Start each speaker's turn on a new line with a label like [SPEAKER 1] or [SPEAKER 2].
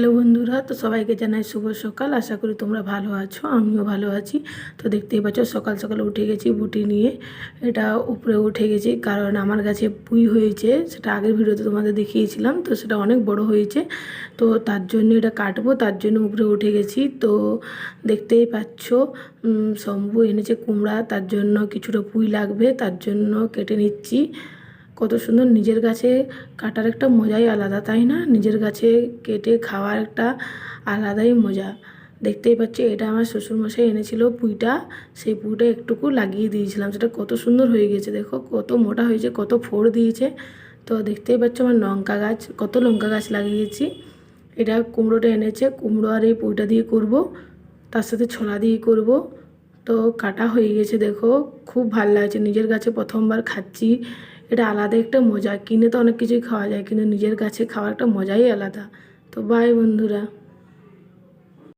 [SPEAKER 1] Hello বন্ধুরা, তো সবাইকে জানাই শুভ সকাল। আশা করি তোমরা ভালো আছো, আমিও ভালো আছি। তো দেখতেই পাচ্ছ সকাল সকাল উঠে গেছি বুটি নিয়ে। এটা উপরে উঠে গেছি কারণ আমার গাছে পুঁই হয়েছে, সেটা আগের ভিডিওতে তোমাদের দেখিয়েছিলাম। তো সেটা অনেক বড় হয়েছে, তো তার জন্য এটা কাটবো, তার জন্য উপরে উঠে গেছি। তো দেখতেই পাচ্ছ শম্ভু এনেছে কুমড়া, তার জন্য কিছুটা পুঁই লাগবে, তার জন্য কেটে নিচ্ছি। কত সুন্দর, নিজের গাছে কাটার একটা মজাই আলাদা, তাই না? নিজের গাছে কেটে খাওয়ার একটা আলাদাই মজা। দেখতেই পাচ্ছি এটা আমার শ্বশুরমশাই এনেছিল পুঁইটা, সেই পুঁইটা একটুকু লাগিয়ে দিয়েছিলাম, সেটা কত সুন্দর হয়ে গেছে। দেখো কত মোটা হয়েছে, কত ফোড় দিয়েছে। তো দেখতেই পাচ্ছ আমার লঙ্কা গাছ, কত লঙ্কা গাছ লাগিয়েছি। এটা কুমড়োটা এনেছে, কুমড়ো আর এই পুঁইটা দিয়ে করব, তার সাথে ছোলা দিয়ে করব। তো কাটা হয়ে গেছে, দেখো খুব ভালো লাগছে। নিজের গাছে প্রথমবার খাচ্ছি, এটা আলাদা একটা মজা। কিনে তো অনেক কিছুই খাওয়া যায়, কিন্তু নিজের গাছে খাওয়ার একটা মজাই আলাদা। তো বাই বন্ধুরা।